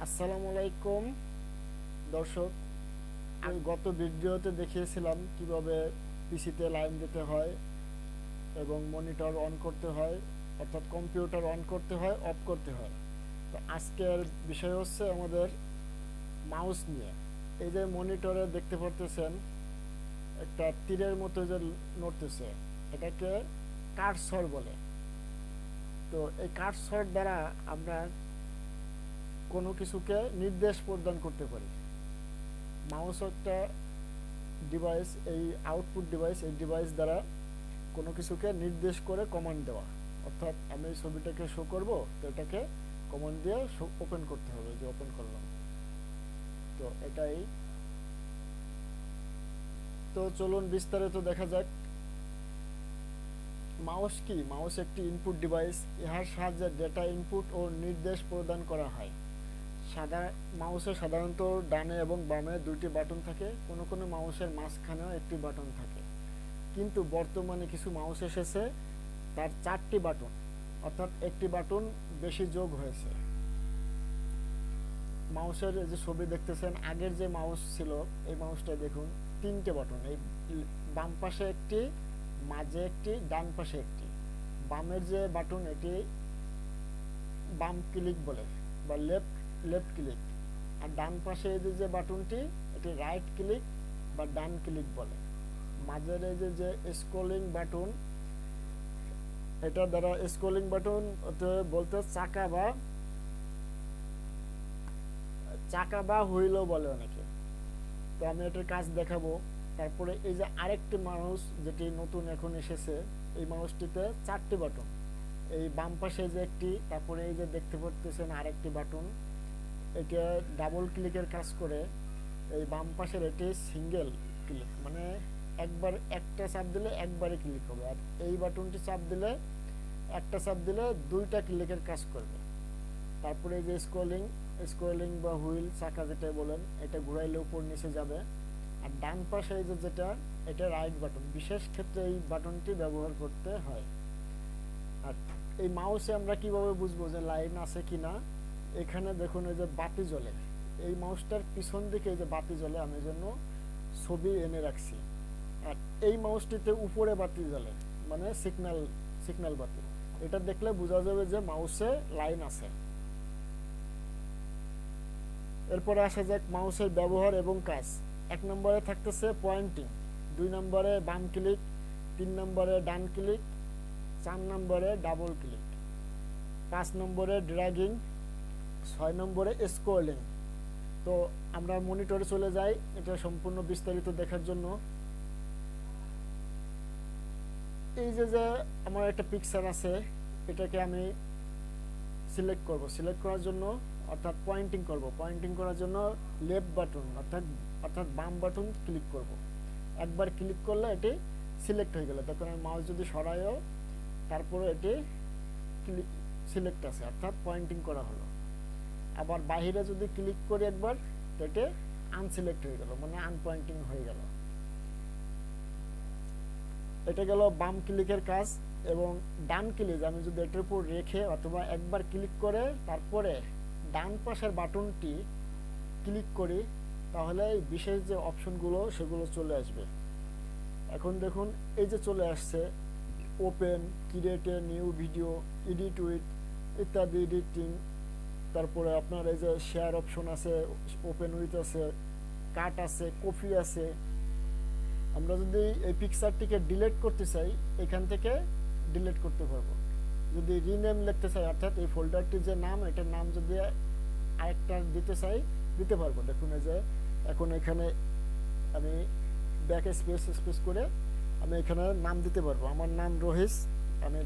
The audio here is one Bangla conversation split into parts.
আসসালামু আলাইকুম দর্শক, আমি গত ভিডিওতে দেখিয়েছিলাম কিভাবে পিসিতে লাইন দিতে হয় এবং মনিটর অন করতে হয়, অর্থাৎ কম্পিউটার অন করতে হয়, অফ করতে হয়। তো আজকের বিষয় হচ্ছে আমাদের মাউস নিয়ে। এই যে মনিটরে দেখতে পারতেছেন একটা তীরের মতো যে নড়তেছে, এটাকে কার্সর বলে। তো এই কার্সর দ্বারা আমরা কোনো কিছুকে নির্দেশ প্রদান করতে পারি। মাউস একটা ডিভাইস, এই আউটপুট ডিভাইস, এই ডিভাইস দ্বারা কোনো কিছুকে নির্দেশ করে কমান্ড দেওয়া। অর্থাৎ আমি এই ছবিটাকে শো করব, তো এটাকে কমান্ড দিয়ে ওপেন করতে হবে, যে ওপেন করলাম। তো এটাই। তো চলুন বিস্তারিত দেখা যাক। মাউস কি? মাউস একটি ইনপুট ডিভাইস। ইহার সাহায্যে ডেটা ইনপুট ও নির্দেশ প্রদান করা হয়। মাউসে সাধারণত ডানে এবং বামে দুইটি বাটন থাকে, কোনো কোনো মাউসের মাঝখানেও একটি বাটন থাকে। কিন্তু বর্তমানে কিছু মাউস এসেছে তার 4টি বাটন, অর্থাৎ একটি বাটন বেশি যোগ হয়েছে। মাউসের এই যে ছবি দেখতেছেন, আগের যে মাউস ছিল এই মাউসটা দেখুন 3টে বাটন, এই বাম পাশে একটি, মাঝে একটি, ডান পাশে একটি। বামের যে বাটন এটি বাম ক্লিক বলে বা লেফট ক্লিক, আর ডান পাশে এই যে বাটনটি এটি রাইট ক্লিক বা ডান ক্লিক বলে। মাঝের এই যে স্ক্রলিং বাটন, এটা দ্বারা স্ক্রলিং বাটন বলতে চাকা বা হুইলও বলে অনেকে। তো আমি এটার কাজ দেখাবো। তারপরে এই যে আরেকটি মাউস যেটি নতুন এখন এসেছে, এই মাউসটিতে 4টি বাটন। এই বাম পাশে যে একটি, তারপরে এই যে দেখতে পাচ্ছেন আরেকটি বাটন, এটা ডাবল ক্লিকের কাজ করে। এই বাম পাশের এটি সিঙ্গেল ক্লিক, মানে একবার একটা চাপ দিলে একবারে ক্লিক হবে, আর এই বাটনটি চাপ দিলে একটা চাপ দিলে 2টা ক্লিকের কাজ করবে। তারপরে এই যে স্ক্রলিং বা হুইল, চাকা যেটা বলেন, এটা ঘুরাইলে উপর নিচে যাবে। আর ডান পাশে এই যে যেটা, এটা রাইট বাটন। বিশেষ ক্ষেত্রে এই বাটনটি ব্যবহার করতে হয়। আর এই মাউসে আমরা কিভাবে বুঝবো যে লাইন আছে কিনা? এখানে দেখুন এই যে বাতি জ্বলে, এই মাউসটার পিছন দিকে এই যে বাতি জ্বলে, আমি জন্য ছবি এনে রাখছি। আর এই মাউসটিতে উপরে বাতি জ্বলে, মানে সিগন্যাল বাতি। এটা দেখলে বোঝা যাবে যে মাউসে লাইন আছে। এরপরে আসা যাক মাউসের ব্যবহার এবং কাজ। 1 নম্বরে থাকতেছে পয়েন্টিং, 2 নম্বরে বাম ক্লিক, 3 নম্বরে ডান ক্লিক, 4 নম্বরে ডাবল ক্লিক, 5 নম্বরে ড্র্যাগিং, 6 নম্বরে স্ক্রলিং। তো আমরা মনিটরে চলে যাই এটা সম্পূর্ণ বিস্তারিত দেখার জন্য। এই যে আমার একটা পিকচার আছে, এটাকে আমি সিলেক্ট করব। সিলেক্ট করার জন্য, অর্থাৎ পয়েন্টিং করব, পয়েন্টিং করার জন্য লেফট বাটন অর্থাৎ বাম বাটন ক্লিক করব। একবার ক্লিক করলে এটি সিলেক্ট হয়ে গেল। তখন আমি মাউস যদি সরাইও, তারপরে এটি সিলেক্ট আছে, অর্থাৎ পয়েন্টিং করা হলো। আবার বাইরে যদি ক্লিক করি একবার, তো এটি আনসিলেক্ট হয়ে গেল, মানে আনপয়েন্টিং হয়ে গেল। এটা গেল বাম ক্লিকের কাজ। এবং ডান ক্লিক আমি যদি এটার উপর রেখে অথবা একবার ক্লিক করে তারপরে ডান পাশের বাটনটি ক্লিক করি, তাহলে এই বিশেষ যে অপশনগুলো সেগুলো চলে আসবে। এখন দেখুন এই যে চলে আসছে open, create a new video, edit with ইত্যাদি, এডিটিং। তারপরে আপনার এই যে শেয়ার অপশন আছে, ওপেন উইথ আছে, কাট আছে, কপি আছে। আমরা যদি এই পিকচারটিকে ডিলিট করতে চাই, এখান থেকে ডিলিট করতে পারবো। যদি রিনেম লিখতে চাই, অর্থাৎ এই ফোল্ডারটির যে নাম, এটার নাম যদি আরেকটা দিতে চাই, দিতে পারবো। দেখুন এই যে এখন এখানে আমি ব্যাক স্পেস করে আমি এখানে নাম দিতে পারবো। আমার নাম রহিস, আমি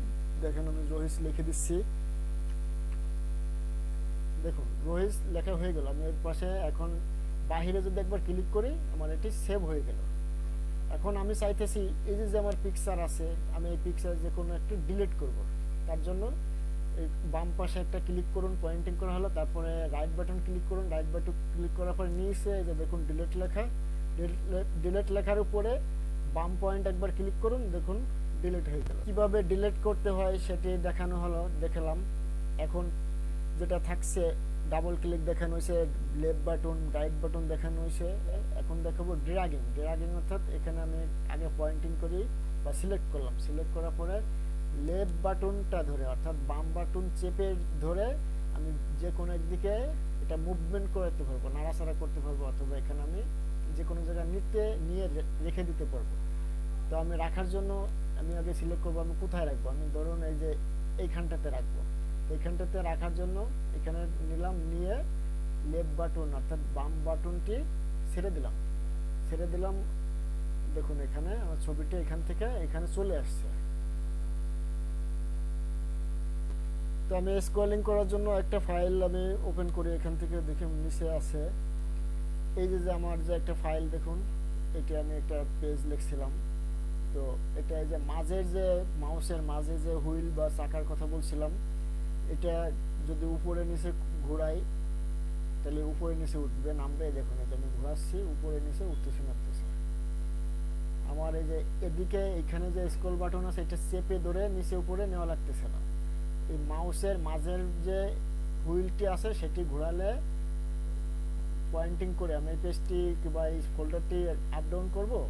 রহিস লিখে দিচ্ছি। দেখুন রহিস লেখা হয়ে গেল। আমি এর পাশে এখন বাহিরে যদি একবার ক্লিক করি, আমার এটি সেভ হয়ে গেল। এখন আমি চাইতেছি এই যে আমার পিকচার আছে, আমি এই পিকচার যে কোনো একটা ডিলিট করব। তার জন্য এই বাম পাশে একটা ক্লিক করুন, পয়েন্টিং করা হলো, তারপরে রাইট বাটন ক্লিক করুন। রাইট বাটন ক্লিক করার পর নিচে এই যে দেখুন ডিলিট লেখা, ডিলিট লেখার উপরে বাম পয়েন্ট একবার ক্লিক করুন, দেখুন ডিলিট হয়ে গেল। কিভাবে ডিলিট করতে হয় সেটি দেখানো হলো, দেখালাম। এখন যেটা থাকছে ডাবল ক্লিক দেখানো হয়েছে, লেফট বাটন, রাইট বাটন দেখানো হয়েছে। এখন দেখাবো ড্র্যাগিং। ড্র্যাগিং অর্থাৎ এখানে আমি আগে পয়েন্টিং করি বা সিলেক্ট করলাম, সিলেক্ট করার পরে লেফট বাটনটা ধরে অর্থাৎ বাম বাটন চেপে ধরে আমি যে কোনো একদিকে এটা মুভমেন্ট করতে পারবো, নাড়াচাড়া করতে পারবো, অথবা এখানে আমি যে কোনো জায়গায় নিয়ে রেখে দিতে পারবো। তো আমি রাখার জন্য আমি আগে সিলেক্ট করবো আমি কোথায় রাখবো। আমি ধরুন এই যে এইখানটাতে রাখবো। এইখানটাতে রাখার জন্য এখানে নিলাম, নিয়ে লেফট বাটন অর্থাৎ বাম বাটনটি ছেড়ে দিলাম, ছেড়ে দিলাম। দেখুন এখানে আমার ছবিটা এখান থেকে এখানে চলে আসছে। তো আমি স্ক্রলিং করার জন্য একটা ফাইল আমি ওপেন করি, এখান থেকে দেখে নিচে আছে এই যে আমার যে একটা ফাইল দেখুন, এটা আমি একটা পেজ লিখছিলাম। তো এটা এই যে মাঝের যে মাউসের মাঝে যে হুইল বা চাকার কথা বলছিলাম, এটা যদি উপরে নিচে ঘোরাই তাহলে উপরে নিচে উঠবে, নামবে। দেখুন এটা আমি ঘোরাচ্ছি, উপরে নিচে উঠতেছে নামতেছে। আমার এই যে এদিকে এখানে যে স্ক্রল বাটন আছে এটা চেপে ধরে নিচে উপরে নেওয়া লাগতেছে না। এই মাউসের মাঝের যে হুইলটি আছে সেটি ঘোরালে পয়েন্টিং করে আমি এই পেজটি কিংবা এই ফোল্ডারটি আপ ডাউন করবো,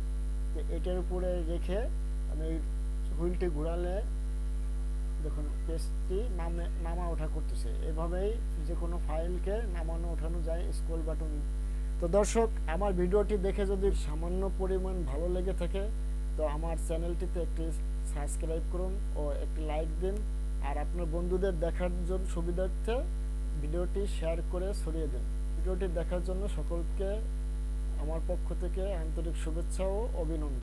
তো এটার উপরে রেখে আমি হুইলটি ঘোরালে দেখুন পেজটি নামা ওঠা করতেছে। এভাবেই যে কোনো ফাইলকে নামানো ওঠানো যায় স্ক্রল বাটন। তো দর্শক, আমার ভিডিওটি দেখে যদি সামান্য পরিমাণ ভালো লেগে থাকে তো আমার চ্যানেলটিতে একটি সাবস্ক্রাইব করুন ও একটি লাইক দিন, আর আপনার বন্ধুদের দেখার জন্য সুবিধার্থে ভিডিওটি শেয়ার করে ছড়িয়ে দিন। ভিডিওটি দেখার জন্য সকলকে আমার পক্ষ থেকে আন্তরিক শুভেচ্ছা ও অভিনন্দন।